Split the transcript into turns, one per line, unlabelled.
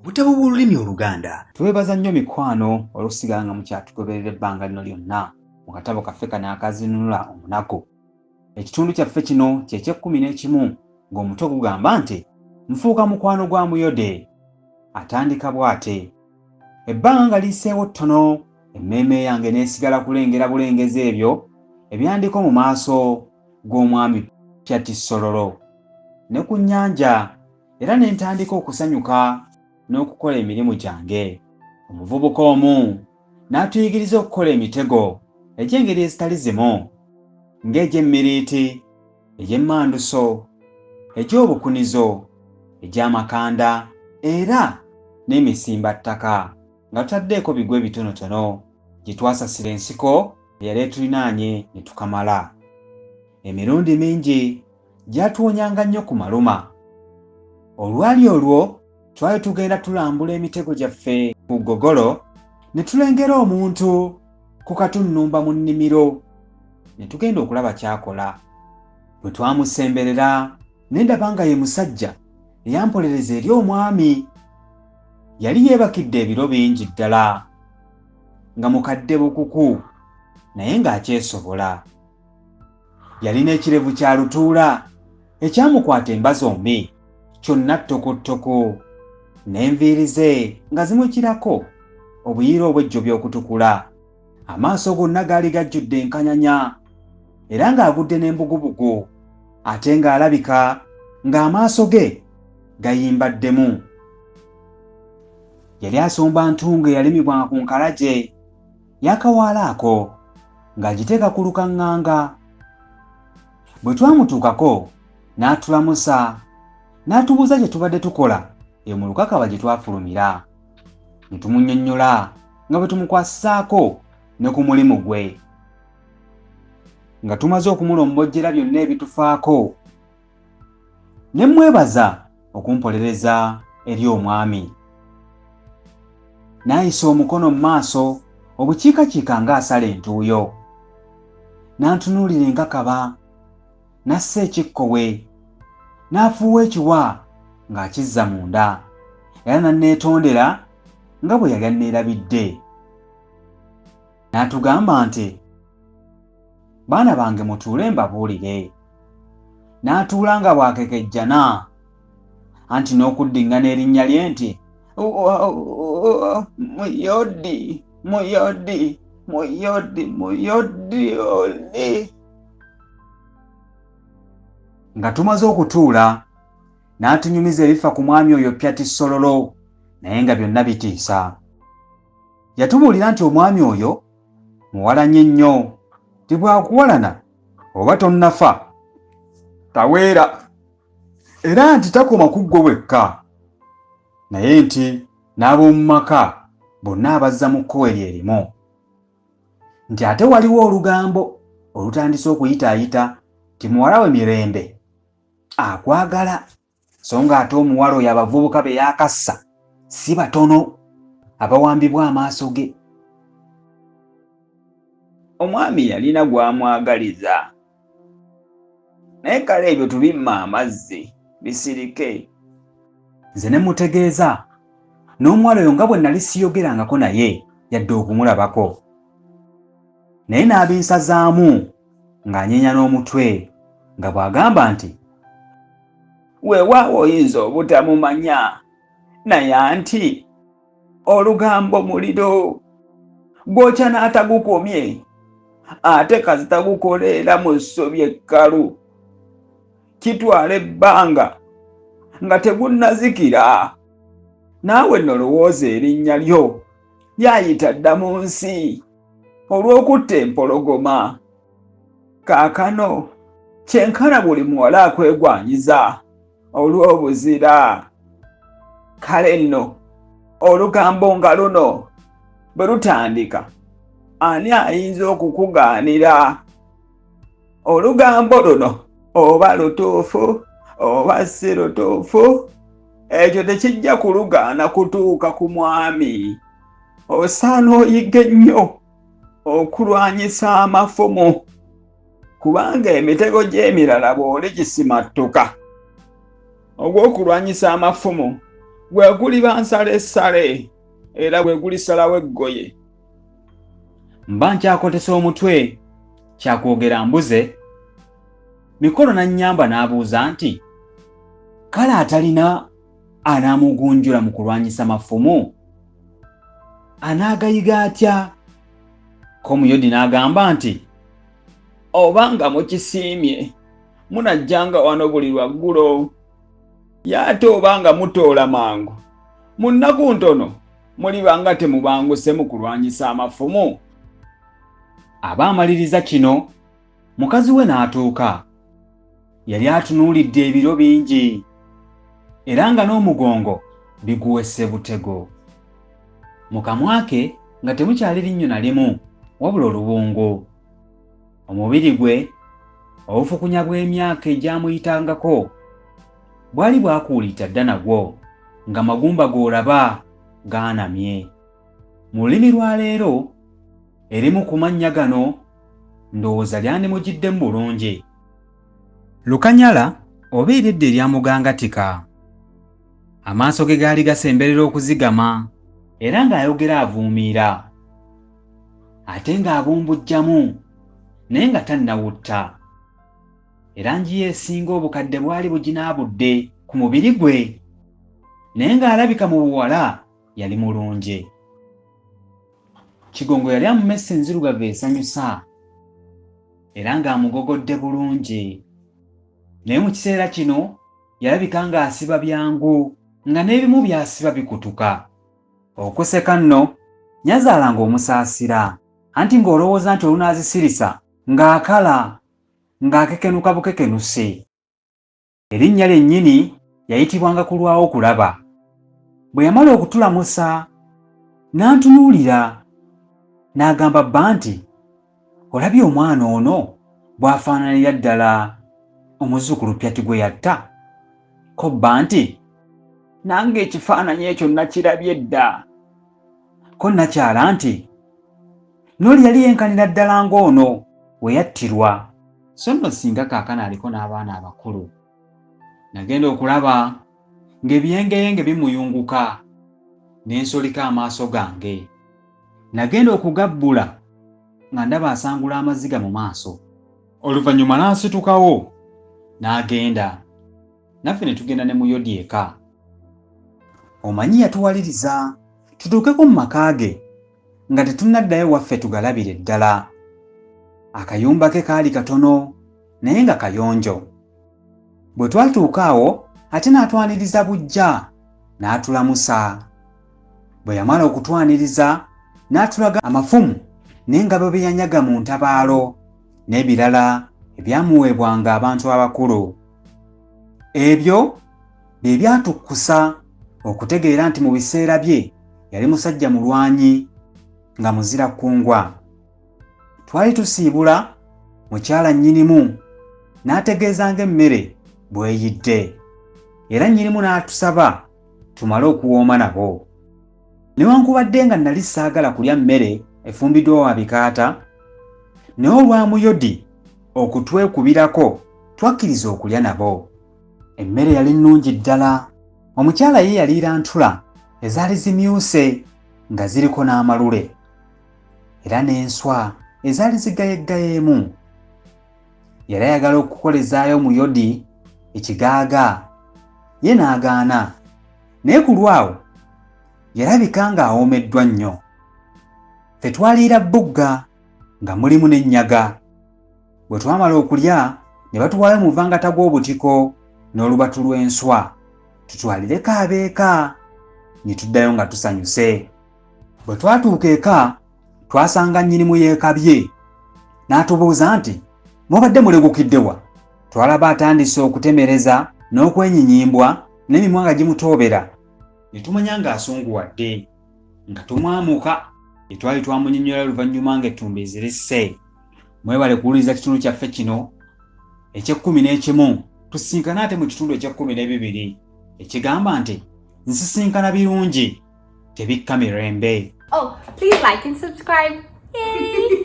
Obutabo bw'olulimi Oluganda.
Twebaza nnyo mikwano olusiganga mu kyatugoberera ebbanga lino lyonna mu katabo kaffe kano akazinunula omunaku. Ekitundu kyaffe kino kye ky'e11 ng'omutwe gugamba nti nfuuka mukwano gwa Muyode. Atandika bw'ate. Ebbanga nga liiseewo ttono, emmeeme yange n'esigala kulengera bulengezi ebyo ebyandiko mu maaso g'omwami Pyatissololo ne ku nnyanja, era ne ntandika okusanyuka n'okukola emirimu gyange. Omuvubuka omu n'atuyigiriza okukola emitego egy'engeri ezitali zimu, ng'egy'emmiriiti, egy'emmanduso, egy'obukunizo, egy'amakanda era n'emisimbattaka, nga tutaddeeko bigwe bitonotono gye twasasira ensiko eyali etulinaanye ne tukamala. Emirundi mingi gyatuwonyanga nnyo ku maluma. Olwali olwo twali tugenda tulambula emitego gyaffe ku ggogolo ne tulengera omuntu ku katunnumba mu nnimiro ne tugenda okulaba ky'akola. Bwe twamusemberera ne ndaba nga ye musajja eyampolereza eri omwami. Yali yeebakidde ebiro bingi ddala, nga mukadde bukuku naye ng'akyesobola. Yalina ekirevu kya lutuula ekyamukwata emba zombi, kyonna ttokotoko, n'enviiri ze nga zimukirako obuyiira obw'ejjo by'okutukula. Amaaso gonna gaali gajjudde enkanyanya era ng'agudde n'embugubugu, ate ng'alabika ng'amaaso ge gayimbaddemu. Yali asomba ntungo eyalimibwanga ku nkalagye y'akawaala ako ng'agiteeka ku lukaŋŋanga. Bwe twamutuukako n'atulamusa n'atubuuza kye tubadde tukola eyo mu lukakaba gye twafulumira. Ne tumunnyonnyola nga bwe tumukwasisaako ne ku mulimu gwe. Nga tumaze okumulombojjera byonna ebitufaako, ne mwebaza okumpolereza eri omwami. N'ayisa omukono mu maaso obukiikakiika ng'asala entuuyo, n'antunuulira enkakaba, n'assa ekikko we, n'afuuwa ekiwa ng'akizza munda, era n'anneetondera nga bwe yali anneerabidde. N'atugamba nti, "Baana bange mutuule mbabuulire." N'atuula nga bw'akekejjana, anti n'okuddiŋŋana erinnya lye nti, "Muyodi, Muyodi, Muyodi, Muyodi oli." Nga tumaze okutuula n'atunyumiza ebifa ku mwami oyo Pyatissololo, naye nga byonna bitiisa. Yatubuulira nti omwami oyo muwalanye nnyo, ti bwakuwalana oba tonnafa taweera, era nti takoma ku ggwe wekka, naye nti n'ab'omu maka bonna abazza mu kkowe lye limu, nti ate waliwo olugambo olutandise okuyitaayita ti muwala we Mirembe akwagala, so nga ate omuwala oyo abavubuka be yaakassa si batono abawambibwa amaaso ge. Omwami yalina gw'amwagaliza, naye kale ebyo tubimma amazzi bisirike. Nze ne mutegeeza n'omuwala oyo nga bwe nali siyogerangako naye yadde okumulabako, naye n'abinsazaamu ng'anyeenya n'omutwe nga bw'agamba nti, "Weewaawo oyinza obutamumanya, naye anti olugambo muliro, gwokya n'atagukomye, ate kazitagukoleera mu ssobi ekkalu. Kitwala ebbanga nga tegunnazikira. Naawe nno lowooza erinnya lyo lyayita dda mu nsi olw'okutta empologoma. Kaakano kyenkana buli muwala akwegwanyiza olw'obuzira. Kale nno olugambo nga luno bwe lutandika, ani ayinza okukugaanira? Olugambo luno oba lutuufu oba si lutuufu, ekyo tekijja kulugaana kutuuka ku mwami. Osaana oyige nnyo okulwanyisa amafumu, kubanga emitego gy'emirala bw'oli gisimattuka ogw'okulwanyisa amafumu gwe guliba nsalessale era gwe gulisalawo eggoye. Mba nkyakotesa omutwe kyakwogera mbuze. Mikolo n'annyamba n'abuuza nti kale atalina anaamugunjula mu kulwanyisa mafumu anaagayiga atya? Ko Muyodi n'agamba nti obanga mukisiimye munajjanga wano buli lwaggulo, y'ate obanga mutoola mangu mu nnaku ntono mulibanga temubanguse mu kulwanyisa amafumu. Aba amaliriza kino, mukazi we n'atuuka. Yali atunuulidde ebiro bingi era nga n'omugongo biguwese butego. Mu kamwa ke nga temukyali linnyo na limu wabula olubungu. Omubiri gwe obufukunya bw'emyaka egyamuyitangako bwali bwakuulita dda nagwo nga magumba g'olaba gaanamye. Mu lulimi lwa leero erimu ku mannya gano ndowooza lyandimugiddemu bulungi. Lukanyala oba eridde eryamugangatika. Amaaso ge gaali gasemberera okuzigama era ng'ayogera avuumira, ate ng'abumbujjamu naye nga tannawutta. Erangi ye esinga obukadde bwali buginaabudde ku mubiri gwe, naye ng'alabika mu buwala yali mulungi. Kigongo yali amumessa enzirugavu esanyusa era ng'amugogodde bulungi, naye mu kiseera kino yalabika ng'asiba byangu nga n'ebimu by'asiba bikutuka. Okuseka nno nyazaala ng'omusaasira, anti ng'olowooza nti olunaazisirisa ng'akala ng'akekenuka bukekenuse. Erinnya lyennyini yayitibwanga Kulwawo Kulaba. Bwe yamala okutulamusa n'antunuulira n'agamba bba nti olabye omwana ono bw'afaananira ddala omuzzukulu Pyati gwe yatta? Ko bba nti nange ekifaananyi ekyo nakirabye dda. Ko nakyala nti n'oli yali yenkanira ddala ng'ono we yattirwa, so nno singa kaakano aliko n'abaana abakulu. Nagenda okulaba ng'ebiyengeyenge bimuyunguka ne nsolika amaaso gange. Nagenda okugabbula nga ndaba asangula amaziga mu maaso. Oluvannyuma n'asitukawo n'agenda. Naffe ne tugenda ne Muyodi eka. Omanyi yatuwaliriza tutuukeko mu maka ge nga tetunnaddayo waffe tugalabire ddala. Akayumba ke kaali katono naye nga kayonjo. Bwe twatuuka awo ate n'atwaniriza buggya n'atulamusa. Bwe yamala okutwaniriza n'atulaga amafumu n'engabo bye yanyaga mu ntabaalo n'ebirala ebyamuweebwanga abantu abakulu. Ebyo bye byatukkusa okutegeera nti mu biseera bye yali musajja mulwanyi nga muzira kkungwa. Twali tusiibula mukyala nnyinimu n'ategeeza ng'emmere bw'eyidde, era nnyinimu n'atusaba tumale okuwooma nabo. Newankubadde nga nali saagala kulya mmere efumbiddwa wa bikaata, naye olwa Muyodi okutwekubirako twakkiriza okulya nabo. Emmere yali nnungi ddala. Omukyala ye yaliira ntula ezaali zimyuse nga ziriko n'amalule era n'enswa ezaali zigayeggayeemu. Yali ayagala okukolezaayo Muyodi ekigaaga, ye n'agaana, naye ku lwawo yalabika ng'awoomeddwa nnyo. Ffe twaliira bbugga nga mulimu n'ennyaga. Bwe twamala okulya ne batuwaayo mu muvangata gw'obutiko n'olubatu lw'enswa tutwalireko abeeka, ne tuddayo nga tusanyuse. Bwe twatuuka eka twasanga nnyinimu yeekabye n'atubuuza nti mubadde mulegukidde wa? Twalaba atandise okutemereza n'okwenyinyimbwa n'emimwa nga gimutoobera. Ne tumanya ng'asunguwadde nga tumwamuka. Twali twamunnyonnyola oluvannyuma ng'ettumbiizi lisse. Mwebale kuwuliriza kitundu kyaffe kino eky'ekkumin'ekimu. Tusisinkana ate mu kitundu eky'ekkumin'ebibiri ekigamba nti nsisinkana birungi tebikka mirembe.
Oh, please like and subscribe. Yay!